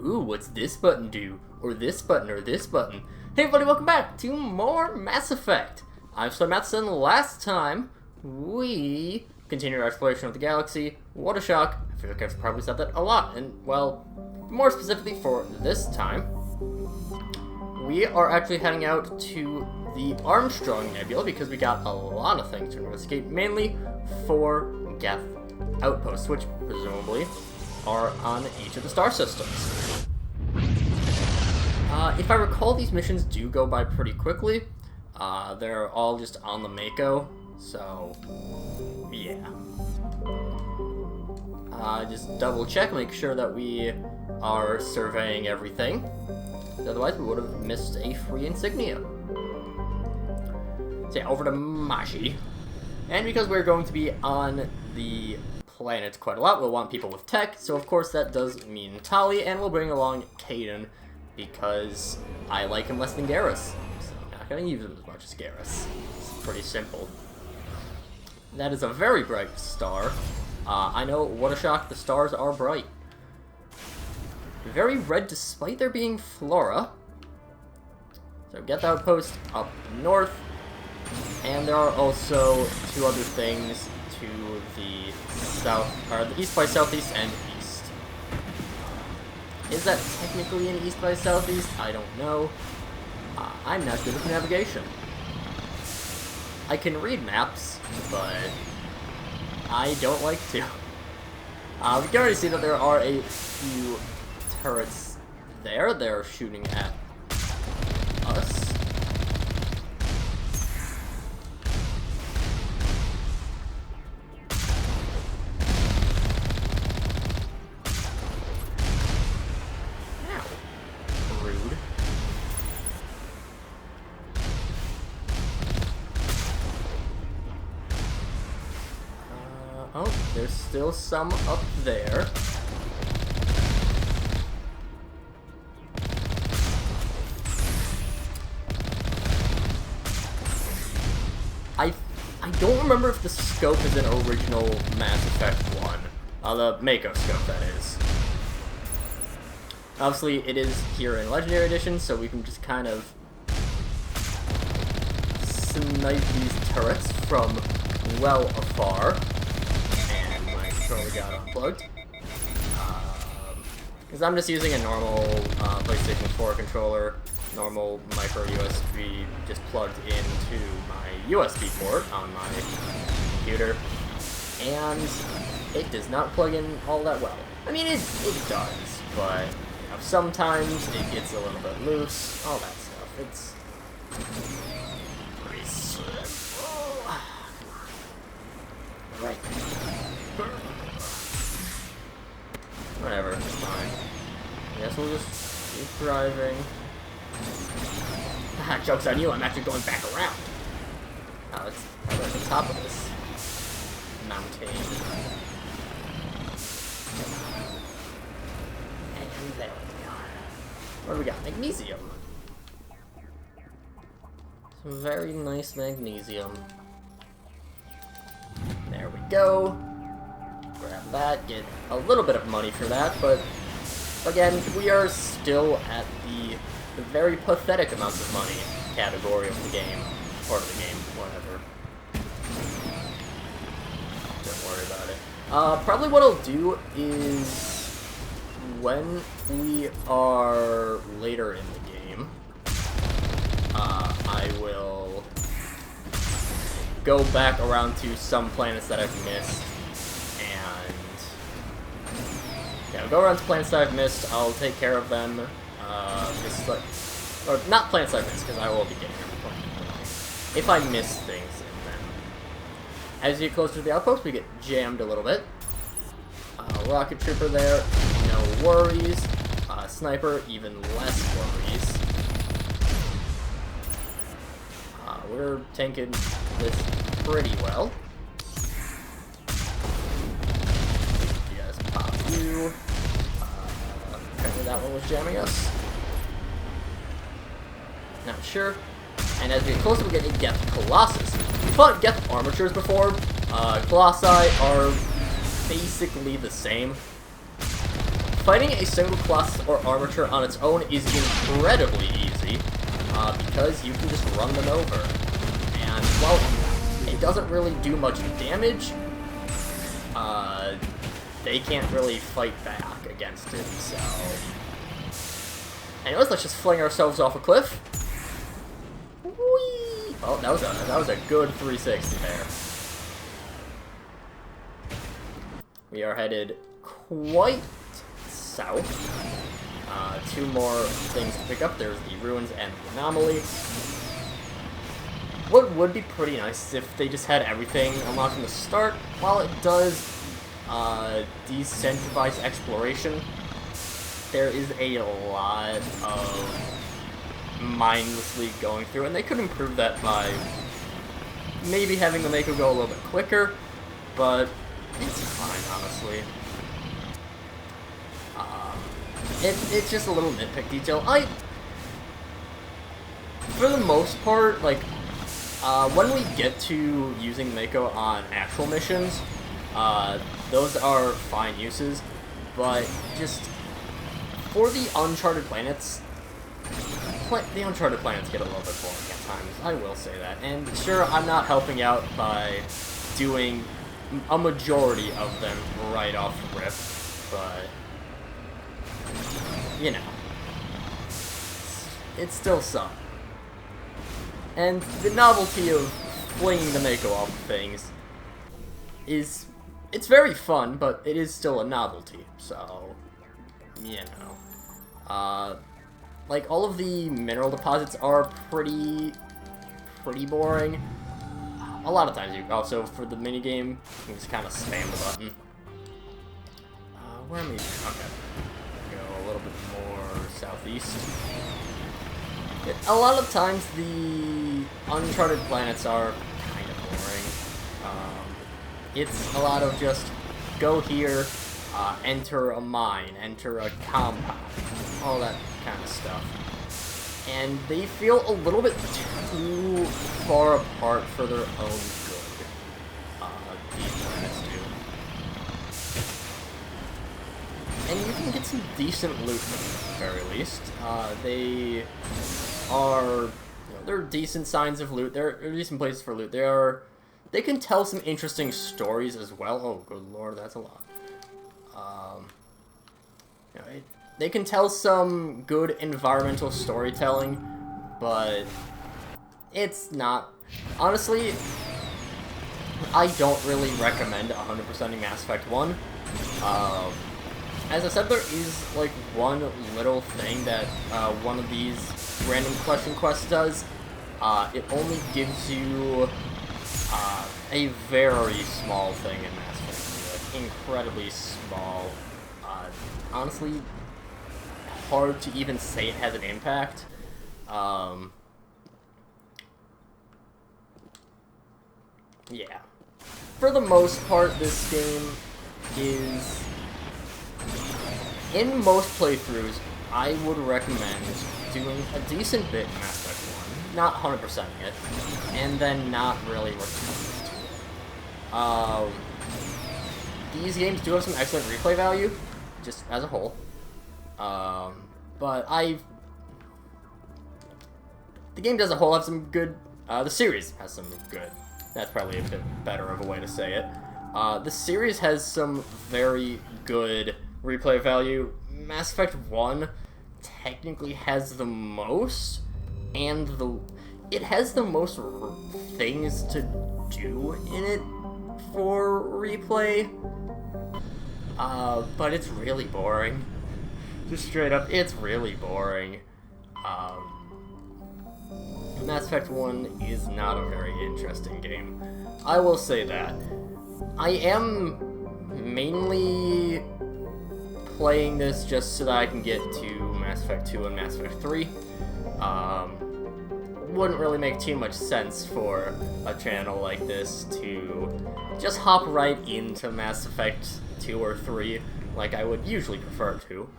Ooh, what's this button do? Or this button, or this button? Hey everybody, welcome back to more Mass Effect. I'm SlayerMathis, and last time we continued our exploration of the galaxy. What a shock. I feel like I've probably said that a lot, and well, more specifically for this time, we are actually heading out to the Armstrong Nebula because we got a lot of things to investigate, mainly for Geth outposts, which presumably are on each of the star systems. If I recall, these missions do go by pretty quickly. They're all just on the Mako, so yeah. Just double check, make sure that we are surveying everything. Otherwise, we would have missed a free insignia. So yeah, over to Mashi. And because we're going to be on the planet quite a lot, we'll want people with tech, so of course that does mean Tali, and we'll bring along Caden, because I like him less than Garrus. So I'm not going to use him as much as Garrus. It's pretty simple. That is a very bright star. I know, what a shock, the stars are bright. Very red despite there being flora. So Geth outpost up north, and there are also two other things to the south, or the east by southeast and east. Is that technically an east by southeast? I don't know. I'm not good with navigation. I can read maps, but I don't like to. We can already see that there are a few turrets there. They're shooting at us. Oh, there's still some up there. I don't remember if the scope is an original Mass Effect 1. The Mako scope, that is. Obviously, it is here in Legendary Edition, so we can just kind of snipe these turrets from well afar. We got unplugged. Because I'm just using a normal PlayStation 4 controller, normal micro USB, just plugged into my USB port on my computer, and it does not plug in all that well. I mean, it does, but you know, sometimes it gets a little bit loose, all that stuff. It's pretty simple. Right. Whatever, it's fine. I guess we'll just keep driving. Joke's on you, I'm actually going back around. Oh, it's right at the top of this mountain. And there we go. What do we got? Magnesium. Some very nice magnesium. There we go. Grab that, get a little bit of money for that, but again, we are still at the very pathetic amounts of money category of the game, part of the game, whatever. Don't worry about it. Probably what I'll do is, when we are later in the game, I will go back around to some planets that I've missed. Yeah, I'll go around to planets that I've missed, I'll take care of them, or not planets I've missed, because I will be getting them if I miss things in them. As you get closer to the outpost, we get jammed a little bit. Rocket Trooper there, no worries. Sniper, even less worries. We're tanking this pretty well. You. Apparently that one was jamming us. Not sure. And as we get closer, we get a Geth Colossus. We fought Geth armatures before. Colossi are basically the same. fighting a single class or armature on its own is incredibly easy, because you can just run them over. And, well, it doesn't really do much damage. They can't really fight back against it, so... Anyways, let's just fling ourselves off a cliff. Whee! Oh, that was a good 360 there. We are headed quite south. 2 more things to pick up. There's the ruins and the anomaly. What would be pretty nice is if they just had everything unlocked from the start. While it does decentivize exploration, there is a lot of mindlessly going through, and they could improve that by maybe having the Mako go a little bit quicker, but it's fine, honestly. It's just a little nitpick detail. For the most part, like, when we get to using Mako on actual missions, those are fine uses, but just for the Uncharted planets, the Uncharted planets get a little bit boring at times, I will say that. And sure, I'm not helping out by doing a majority of them right off the rip, but, you know, it's still some. And the novelty of flinging the Mako off of things is, it's very fun, but it is still a novelty, so, you know. Like, all of the mineral deposits are pretty boring. A lot of times you also, for the minigame, you can just kind of spam the button. Where am I? Okay. Go a little bit more southeast. A lot of times the Uncharted planets are kind of boring. It's a lot of just go here, enter a mine, enter a compound, all that kind of stuff. And they feel a little bit too far apart for their own good. These planets do. And you can get some decent loot from them, at the very least. They are, you know, they're decent signs of loot. They're decent places for loot. They can tell some interesting stories as well. Oh, good lord, that's a lot. You know, they can tell some good environmental storytelling, but it's not. Honestly, I don't really recommend 100%ing Mass Effect 1. As I said, there is, like, one little thing that one of these random collection quests does. It only gives you a very small thing in Mass Effect 2, like, incredibly small. Honestly, hard to even say it has an impact. Yeah. For the most part, this game is... In most playthroughs, I would recommend doing a decent bit in Mass Effect 1, not 100%ing it, and then not really returning to it. These games do have some excellent replay value, just as a whole, but the game as a whole has some good, the series has some good, that's probably a bit better of a way to say it. The series has some very good replay value. Mass Effect 1 technically has the most, and it has the most things to do in it for replay, but it's really boring. Just straight up, it's really boring. Mass Effect 1 is not a very interesting game. I will say that. I am mainly playing this just so that I can get to Mass Effect 2 and Mass Effect 3. Wouldn't really make too much sense for a channel like this to just hop right into Mass Effect 2 or 3 like I would usually prefer to.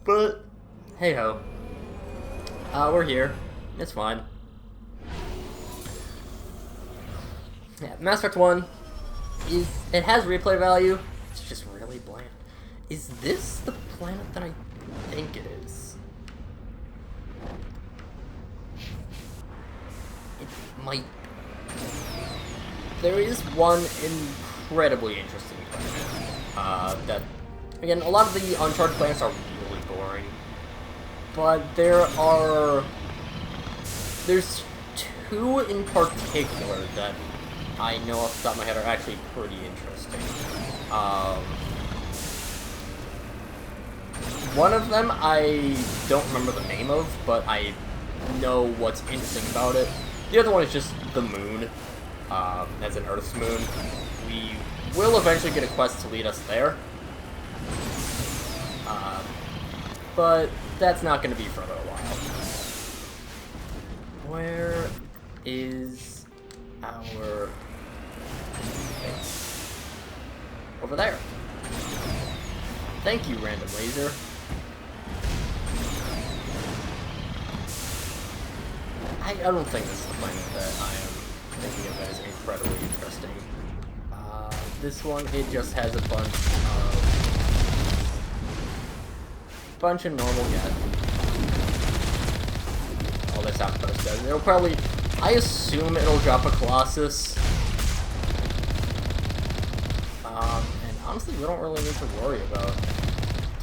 But hey ho. We're here. It's fine. Yeah, Mass Effect 1 it has replay value. It's just really bland. Is this the planet that I think it is? It might. There is one incredibly interesting planet. That, again, a lot of the Uncharted planets are really boring. But there's two in particular that I know off the top of my head are actually pretty interesting. One of them I don't remember the name of, but I know what's interesting about it. The other one is just the moon, as an Earth's moon. We will eventually get a quest to lead us there. But that's not going to be for a little while. Where is our base? Over there. Thank you, random laser. I don't think this is the planet that I am thinking of as incredibly interesting. This one, it just has a bunch of normal Geth. All this outpost does. It'll probably, I assume it'll drop a Colossus. And honestly, we don't really need to worry about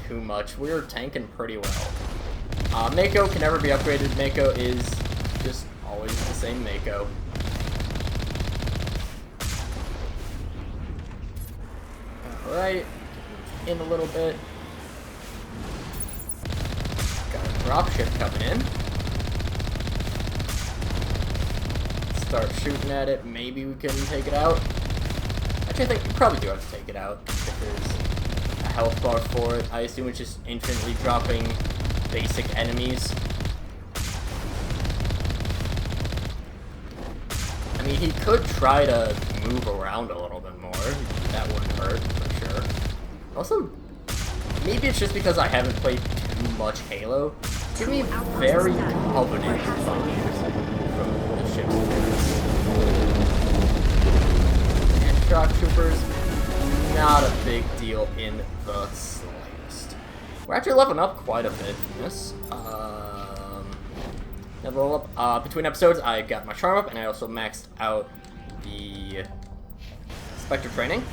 too much. We're tanking pretty well. Mako can never be upgraded. Mako is just always the same Mako. Alright, in a little bit. Got a dropship coming in. Start shooting at it. Maybe we can take it out. Actually, I think we probably do have to take it out if there's a health bar for it. I assume it's just infinitely dropping basic enemies. I mean, he could try to move around a little bit more. That wouldn't hurt, for sure. Also, maybe it's just because I haven't played too much Halo. It's giving me very Covenant vibes from the ship's appearance. And shock troopers, not a big deal in the slightest. We're actually leveling up quite a bit in this. Level up. Between episodes, I got my charm up, and I also maxed out the Spectre training.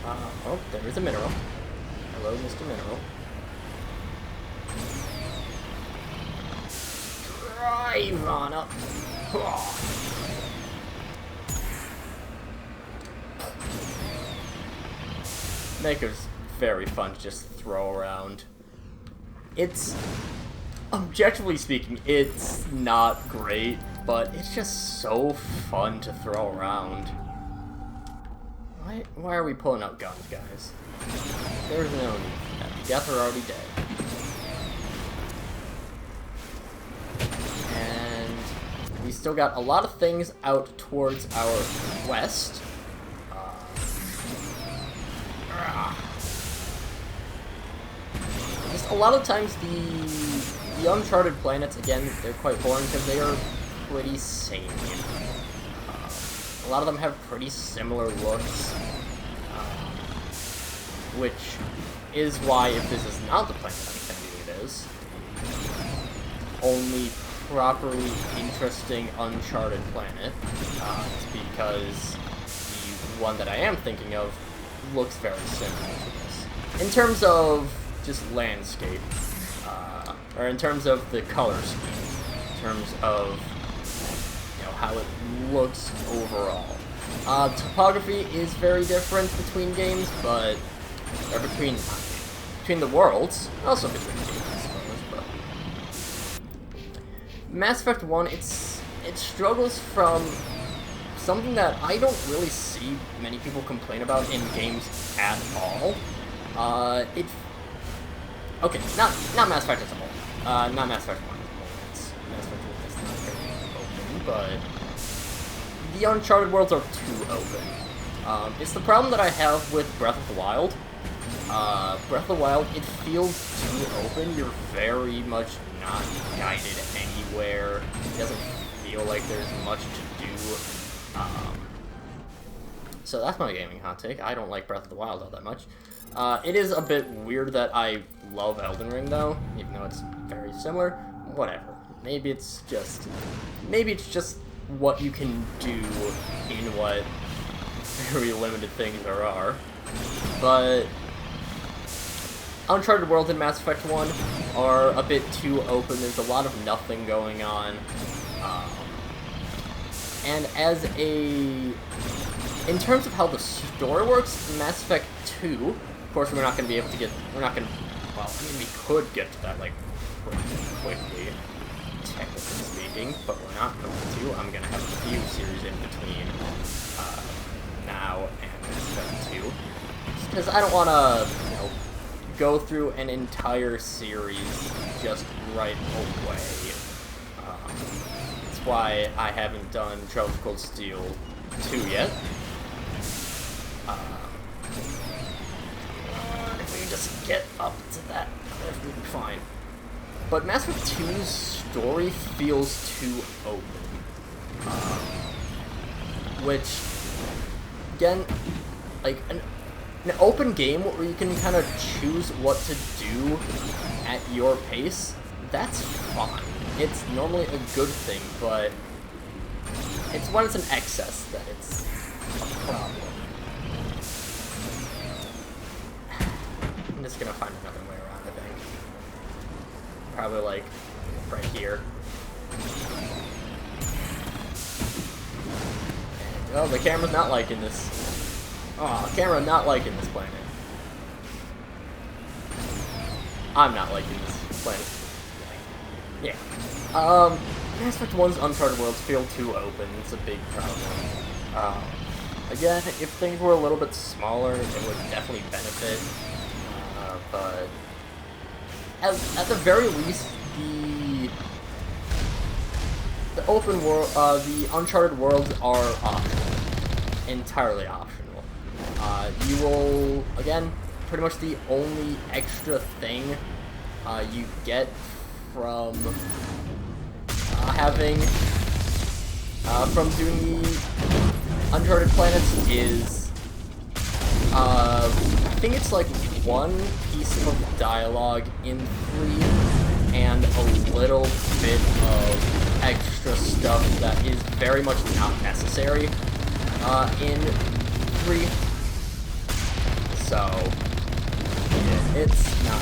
Oh, there is a mineral. Hello, Mr. Mineral. Drive on up. Maker's very fun to just throw around. It's, objectively speaking, it's not great, but it's just so fun to throw around. Why are we pulling out guns, guys? There's no need for that. The Geth are already dead. And we still got a lot of things out towards our west. Just a lot of times the Uncharted planets, again, they're quite boring because they are pretty samey. A lot of them have pretty similar looks, which is why, if this is not the planet I'm thinking it is, only properly interesting Uncharted planet, is because the one that I am thinking of looks very similar to this. In terms of just landscape, or in terms of the color scheme, in terms of how it looks overall. Topography is very different between games, but or between the worlds, also between games, I suppose. But Mass Effect 1, it struggles from something that I don't really see many people complain about in games at all. Okay, not Mass Effect as a whole. Not Mass Effect 1 as a whole. Mass Effect 1 is not very open, but the Uncharted worlds are too open. It's the problem that I have with Breath of the Wild. Breath of the Wild, it feels too open. You're very much not guided anywhere. It doesn't feel like there's much to do. So that's my gaming hot take. I don't like Breath of the Wild all that much. It is a bit weird that I love Elden Ring, though, even though it's very similar. Whatever. Maybe it's just what you can do in what very limited things there are. But Uncharted World and Mass Effect 1 are a bit too open. There's a lot of nothing going on. And in terms of how the story works, Mass Effect 2, of course we're not going to be able to get, well, I mean, we could get to that, like, pretty quickly, technically speaking, but we're not going to. I'm going to have a few series in between now and Mass Effect 2, just because I don't want to, go through an entire series just right away. That's why I haven't done Trails of Cold Steel 2 yet. If we can just get up to that, we'll be fine. But Mass Effect 2's story feels too open. Which, again, like, an open game where you can kind of choose what to do at your pace, that's fine. It's normally a good thing, but it's when it's an excess that it's a problem. I'm just gonna find another way around, I think. Probably, like, right here. And, oh, the camera's not liking this. Oh, camera not liking this planet. I'm not liking this planet. Yeah. Mass Effect 1's Uncharted Worlds feel too open. It's a big problem. Again, if things were a little bit smaller, it would definitely benefit. But at the very least, the open world, the Uncharted worlds are optional. Entirely optional. You will, again, pretty much the only extra thing you get from from doing the Uncharted planets is, I think it's like one piece of dialogue in 3 and a little bit of extra stuff that is very much not necessary in 3. So, yeah, it's not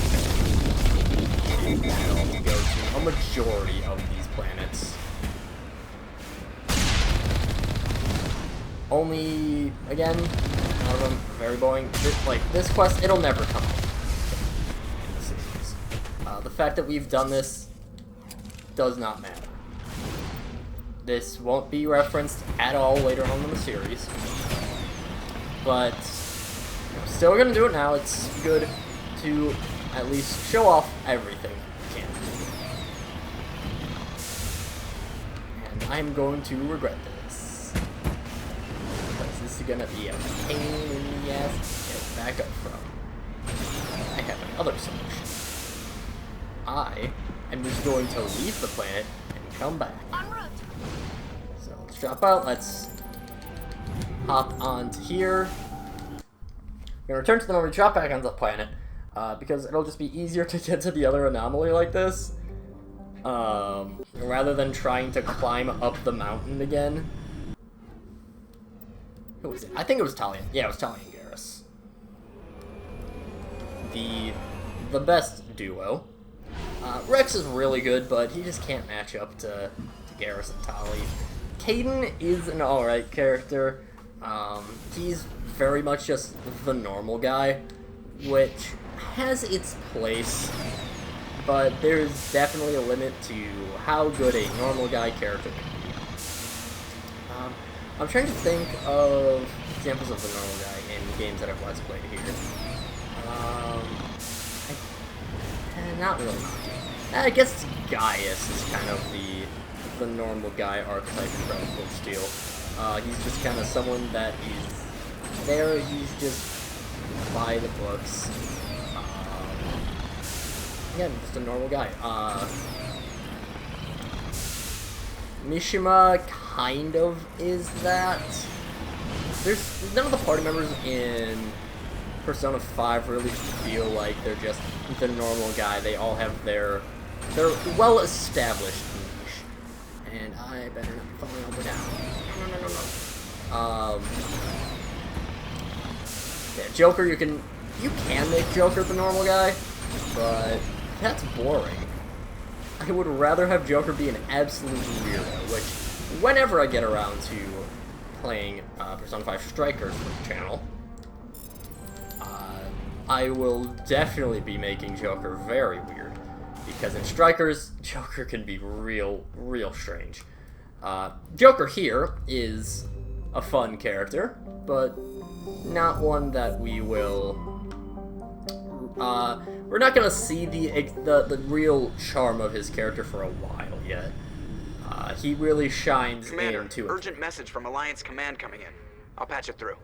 going to go to a majority of these planets. Only, again, one of them very boring. This quest, it'll never come up in the series. The fact that we've done this does not matter. This won't be referenced at all later on in the series. But still gonna do it now. It's good to at least show off everything you can. And I'm going to regret this. Because this is gonna be a pain in the ass to get back up from. I have another solution. I am just going to leave the planet and come back. En route. So let's drop out, let's hop onto here. We're gonna return to the moment, drop back onto the planet, because it'll just be easier to get to the other anomaly like this, rather than trying to climb up the mountain again. Who was it? I think it was Talia. Yeah, it was Talia and Garrus. The best duo. Rex is really good, but he just can't match up to Garrus and Talia. Caden is an alright character. He's very much just the normal guy, which has its place, but there's definitely a limit to how good a normal guy character can be. I'm trying to think of examples of the normal guy in games that I've Let's Played here. Not really. I guess Gaius is kind of the normal guy archetype in Trails of Cold Steel. He's just kind of someone that is there, he's just by the books. Again, just a normal guy. Mishima kind of is that. there's none of the party members in Persona 5 really feel like they're just the normal guy. They all have their well-established niche. And I better not be falling over down. No. Yeah, Joker, you can make Joker the normal guy, but that's boring. I would rather have Joker be an absolute weirdo, which, whenever I get around to playing Persona 5 Strikers for the channel, I will definitely be making Joker very weird, because in Strikers, Joker can be real strange. Joker here is a fun character, but not one that we will... we're not gonna see the real charm of his character for a while yet. He really shines into it. Urgent message from Alliance Command coming in. I'll patch it through.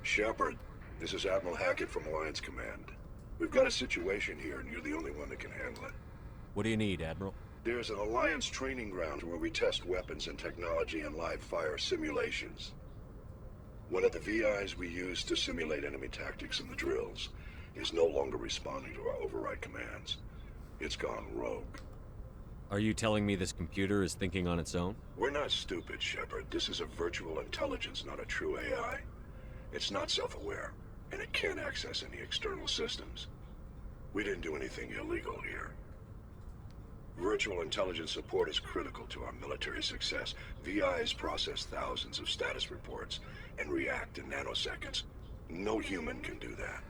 Shepard, this is Admiral Hackett from Alliance Command. We've got a situation here, and you're the only one that can handle it. What do you need, Admiral? There's an Alliance training ground where we test weapons and technology in live fire simulations. One of the VIs we use to simulate enemy tactics in the drills is no longer responding to our override commands. It's gone rogue. Are you telling me this computer is thinking on its own? We're not stupid, Shepard. This is a virtual intelligence, not a true AI. It's not self-aware, and it can't access any external systems. We didn't do anything illegal here. Virtual intelligence support is critical to our military success. VIs process thousands of status reports and react in nanoseconds. No human can do that.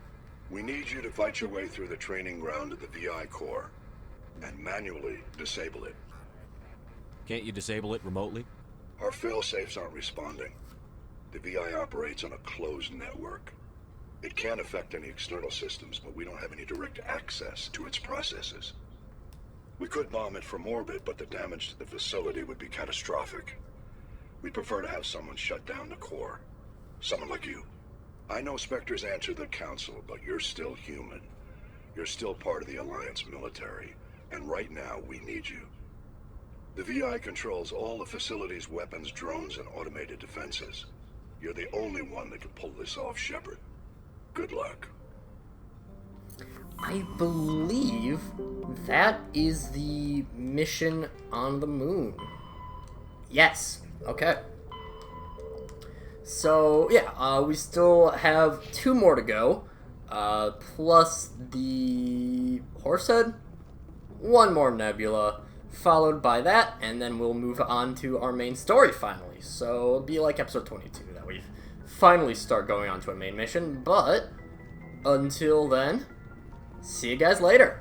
We need you to fight your way through the training ground of the VI core and manually disable it. Can't you disable it remotely? Our fail-safes aren't responding. The VI operates on a closed network. It can affect any external systems, but we don't have any direct access to its processes. We could bomb it from orbit, but the damage to the facility would be catastrophic. We'd prefer to have someone shut down the core. Someone like you. I know Spectres answer the Council, but you're still human. You're still part of the Alliance military, and right now we need you. The VI controls all the facility's weapons, drones, and automated defenses. You're the only one that can pull this off, Shepard. Good luck. I believe that is the mission on the moon. Yes. Okay. So, yeah, we still have 2 more to go, plus the Horsehead, 1 more Nebula, followed by that, and then we'll move on to our main story finally. So, it'll be like episode 22 that we finally start going on to a main mission, but until then, see you guys later.